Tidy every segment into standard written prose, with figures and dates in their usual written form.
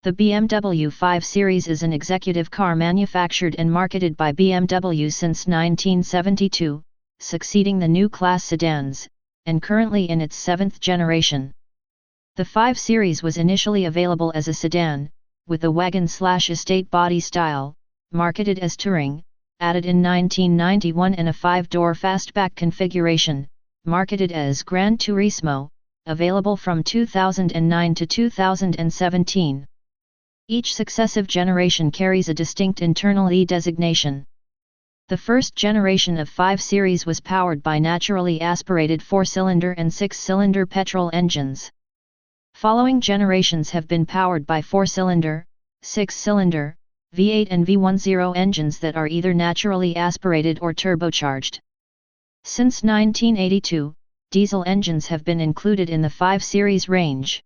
The BMW 5 Series is an executive car manufactured and marketed by BMW since 1972, succeeding the new Class Sedans, and currently in its 7th generation. The 5 Series was initially available as a sedan, with a wagon/estate body style, marketed as touring, added in 1991, and a 5-door fastback configuration, marketed as Gran Turismo, available from 2009 to 2017. Each successive generation carries a distinct internal E designation. The first generation of 5 Series was powered by naturally aspirated 4-cylinder and 6-cylinder petrol engines. Following generations have been powered by 4-cylinder, 6-cylinder, V8 and V10 engines that are either naturally aspirated or turbocharged. Since 1982, diesel engines have been included in the 5 Series range.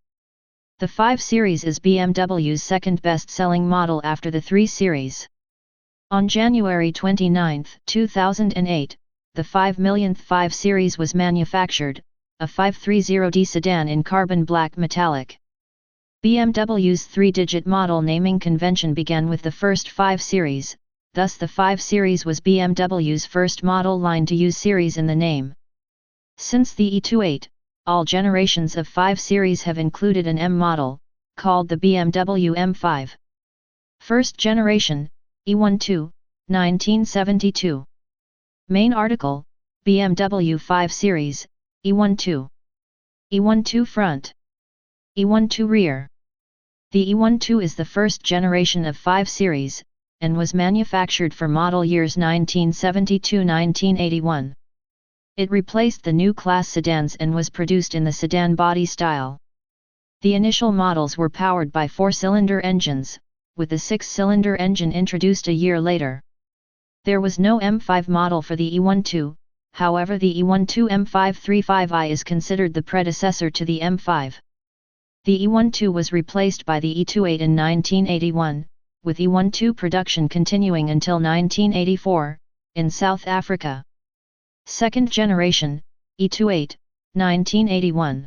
The 5 Series is BMW's second best-selling model after the 3 Series. On January 29, 2008, the 5 millionth 5 Series was manufactured, a 530D sedan in carbon black metallic. BMW's 3-digit model naming convention began with the first 5 Series, thus the 5 Series was BMW's first model line to use series in the name. Since the E28, all generations of 5 Series have included an M model, called the BMW M5. First generation, E12, 1972. Main article, BMW 5 Series, E12. E12 front. E12 rear. The E12 is the first generation of 5 Series, and was manufactured for model years 1972-1981. It replaced the new Class Sedans and was produced in the sedan body style. The initial models were powered by 4-cylinder engines, with the 6-cylinder engine introduced a year later. There was no M5 model for the E12, however the E12 M535i is considered the predecessor to the M5. The E12 was replaced by the E28 in 1981, with E12 production continuing until 1984, in South Africa. Second generation, E28, 1981.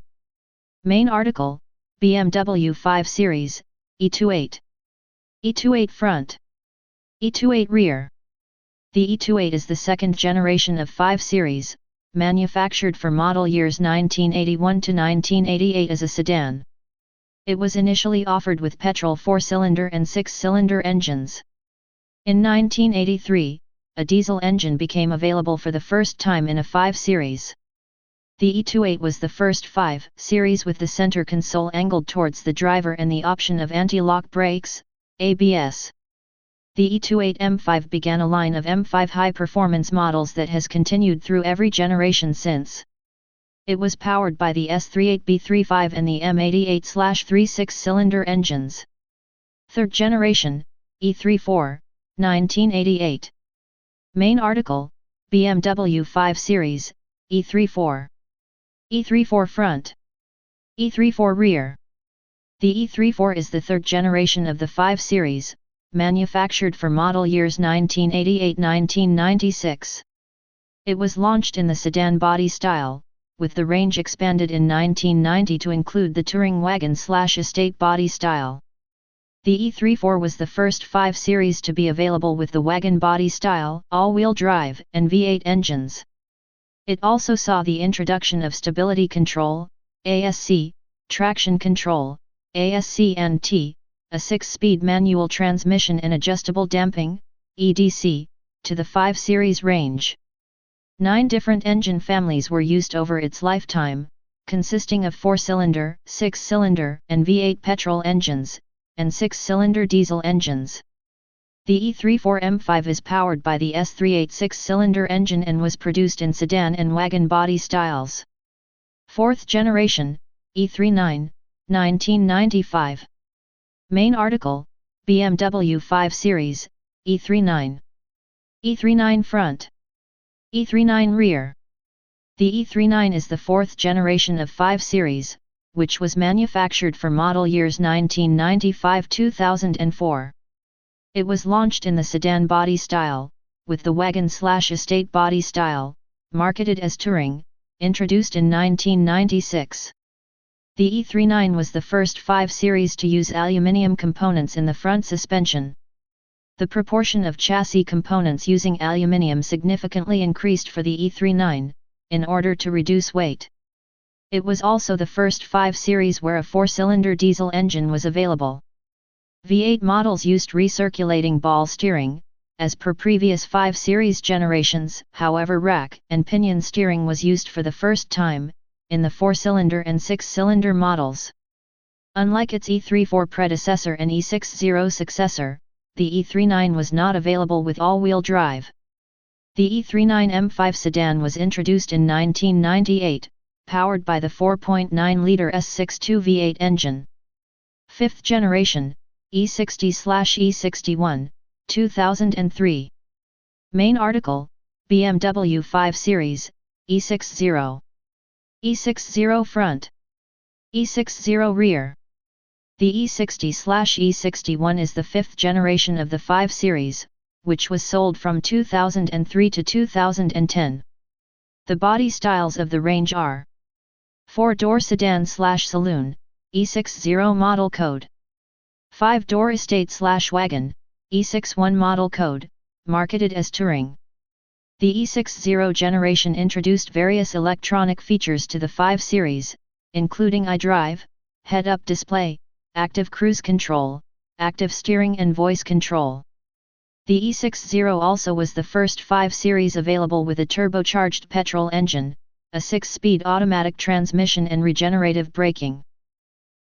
Main article, BMW 5 Series, E28. E28 front. E28 rear. The E28 is the second generation of 5 Series, manufactured for model years 1981 to 1988 as a sedan. It was initially offered with petrol 4-cylinder and 6-cylinder engines. In 1983, a diesel engine became available for the first time in a 5 Series. The E28 was the first 5 Series with the center console angled towards the driver and the option of anti-lock brakes, ABS. The E28 M5 began a line of M5 high-performance models that has continued through every generation since. It was powered by the S38B35 and the M88/3 6-cylinder engines. Third generation, E34, 1988. Main article, BMW 5 Series, E34. E34 front. E34 rear. The E34 is the third generation of the 5 Series, manufactured for model years 1988-1996. It was launched in the sedan body style, with the range expanded in 1990 to include the touring wagon/estate body style. The E34 was the first 5 Series to be available with the wagon body style, all-wheel drive, and V8 engines. It also saw the introduction of stability control, ASC, traction control, ASC&T, a 6-speed manual transmission and adjustable damping, EDC, to the 5 Series range. 9 different engine families were used over its lifetime, consisting of 4-cylinder, 6-cylinder, and V8 petrol engines, and 6-cylinder diesel engines. The E34 M5 is powered by the S38 6-cylinder engine and was produced in sedan and wagon body styles. Fourth generation, E39, 1995. Main article, BMW 5 Series, E39. E39 front. E39 rear. The E39 is the fourth generation of 5 Series, which was manufactured for model years 1995-2004. It was launched in the sedan body style, with the wagon/estate body style, marketed as touring, introduced in 1996. The E39 was the first 5 Series to use aluminium components in the front suspension. The proportion of chassis components using aluminium significantly increased for the E39, in order to reduce weight. It was also the first 5 Series where a 4-cylinder diesel engine was available. V8 models used recirculating ball steering, as per previous 5 Series generations. However, rack and pinion steering was used for the first time, in the 4-cylinder and 6-cylinder models. Unlike its E34 predecessor and E60 successor, the E39 was not available with all-wheel drive. The E39 M5 sedan was introduced in 1998, powered by the 4.9-liter S62 V8 engine. 5th generation, E60/E61, 2003. Main article, BMW 5 Series, E60. E60 front. E60 rear. The E60/E61 is the 5th generation of the 5 Series, which was sold from 2003 to 2010. The body styles of the range are 4-door sedan/saloon, E60 model code. 5-door estate/wagon, E61 model code, marketed as touring. The E60 generation introduced various electronic features to the 5 Series, including iDrive, head-up display, active cruise control, active steering and voice control. The E60 also was the first 5 Series available with a turbocharged petrol engine, a 6-speed automatic transmission and regenerative braking.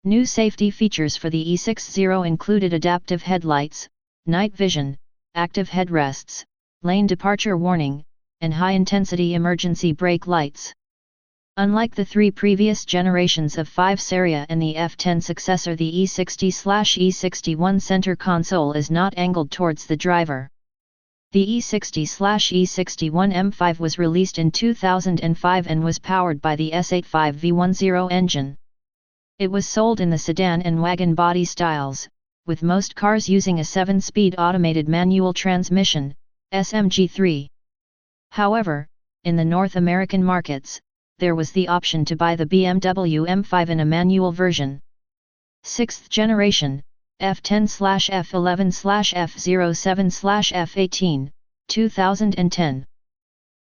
New safety features for the E60 included adaptive headlights, night vision, active headrests, lane departure warning, and high-intensity emergency brake lights. Unlike the 3 previous generations of 5 Series and the F10 successor, the E60/E61 center console is not angled towards the driver. The E60/E61 M5 was released in 2005 and was powered by the S85 V10 engine. It was sold in the sedan and wagon body styles, with most cars using a 7-speed automated manual transmission, SMG3. However, in the North American markets, there was the option to buy the BMW M5 in a manual version. 6th generation, F10/F11/F07/F18, 2010.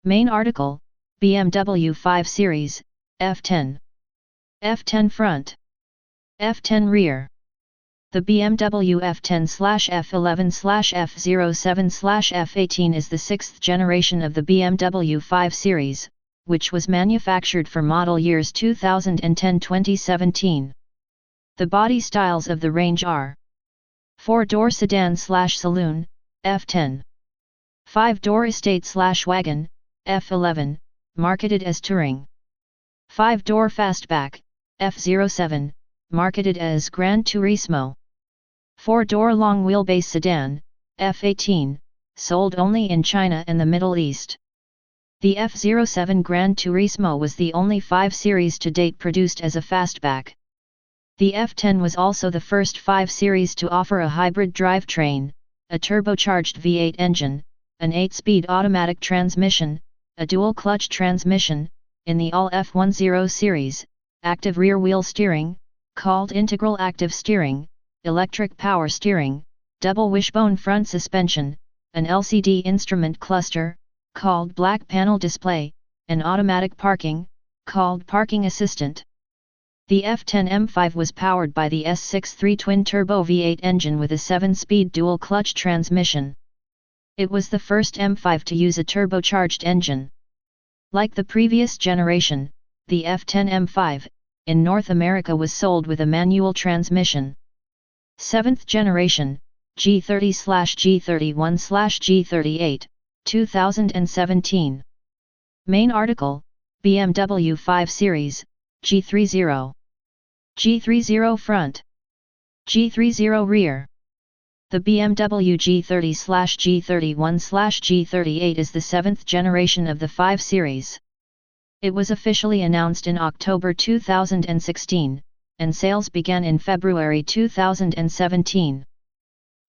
Main article, BMW 5 Series, F10. F10 front. F10 rear. The BMW F10/F11/F07/F18 is the 6th generation of the BMW 5 Series, which was manufactured for model years 2010-2017. The body styles of the range are 4-door sedan/saloon, F10. 5-door estate/wagon, F11, marketed as touring. 5-door fastback, F07, marketed as Gran Turismo. 4-door long wheelbase sedan, F18, sold only in China and the Middle East. The F07 Gran Turismo was the only 5 Series to date produced as a fastback. The F10 was also the first 5 Series to offer a hybrid drivetrain, a turbocharged V8 engine, an 8-speed automatic transmission, a dual-clutch transmission, in the all F10 series, active rear-wheel steering, called integral active steering, electric power steering, double wishbone front suspension, an LCD instrument cluster, called black panel display, and automatic parking, called parking assistant. The F10 M5 was powered by the S63 twin-turbo V8 engine with a 7-speed dual-clutch transmission. It was the first M5 to use a turbocharged engine. Like the previous generation, the F10 M5, in North America was sold with a manual transmission. 7th generation, G30/G31/G38, 2017. Main article, BMW 5 Series, G30. G30 front. G30 rear. The BMW G30/G31/G38 is the 7th generation of the 5 Series. It was officially announced in October 2016, and sales began in February 2017.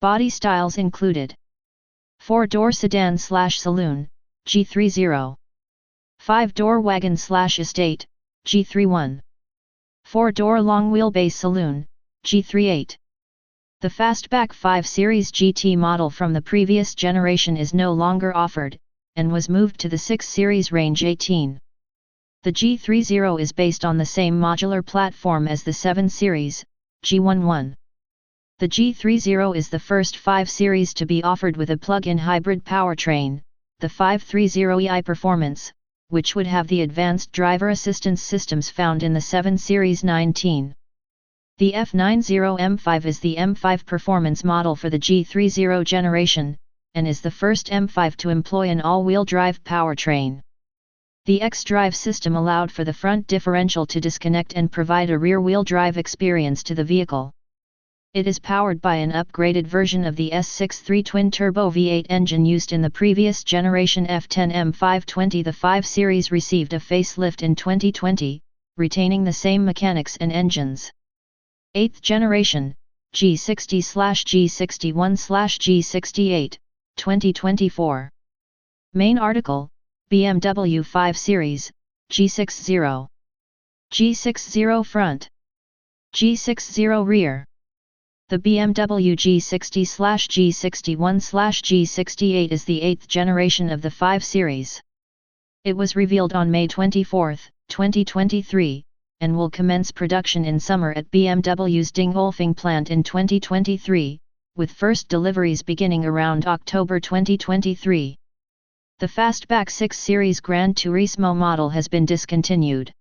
Body styles included 4-door sedan/saloon, G30. 5-door wagon/estate, G31. 4-door long wheelbase saloon, G38. The fastback 5 Series GT model from the previous generation is no longer offered, and was moved to the 6 Series range 18. The G30 is based on the same modular platform as the 7 Series, G11. The G30 is the first 5 Series to be offered with a plug-in hybrid powertrain, the 530i Performance, which would have the advanced driver assistance systems found in the 7 Series 19. The F90 M5 is the M5 performance model for the G30 generation, and is the first M5 to employ an all-wheel drive powertrain. The X-Drive system allowed for the front differential to disconnect and provide a rear-wheel drive experience to the vehicle. It is powered by an upgraded version of the S63 twin-turbo V8 engine used in the previous generation F10 M520. The 5 Series received a facelift in 2020, retaining the same mechanics and engines. 8th generation, G60/G61/G68, 2024. Main article, BMW 5 Series, G60. G60 front. G60 rear. The BMW G60/G61/G68 is the 8th generation of the 5 Series. It was revealed on May 24, 2023, and will commence production in summer at BMW's Dingolfing plant in 2023, with first deliveries beginning around October 2023. The fastback 6 Series Gran Turismo model has been discontinued.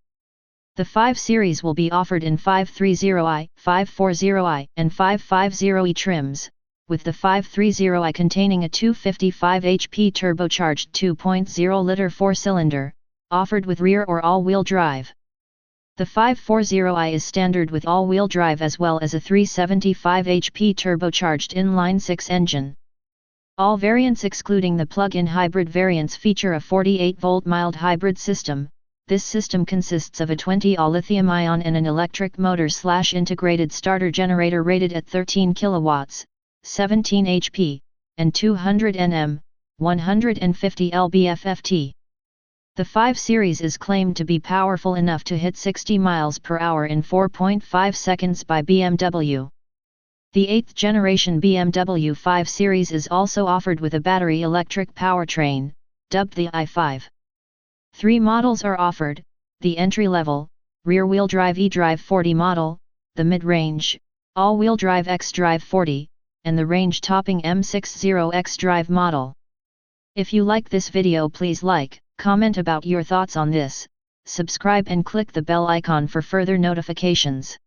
The 5 Series will be offered in 530i, 540i, and 550e trims, with the 530i containing a 255 HP turbocharged 2.0-liter 4-cylinder, offered with rear or all-wheel drive. The 540i is standard with all-wheel drive as well as a 375 HP turbocharged inline-6 engine. All variants excluding the plug-in hybrid variants feature a 48-volt mild hybrid system. This system consists of a 20Ah lithium-ion and an electric motor/integrated starter generator rated at 13 kW, 17 HP, and 200 Nm, 150 lb-ft. The 5 Series is claimed to be powerful enough to hit 60 miles per hour in 4.5 seconds by BMW. The 8th generation BMW 5 Series is also offered with a battery electric powertrain, dubbed the i5. 3 models are offered: the entry-level, rear-wheel drive eDrive 40 model, the mid-range, all-wheel drive xDrive 40, and the range-topping M60 xDrive model. If you like this video, please like, comment about your thoughts on this, subscribe and click the bell icon for further notifications.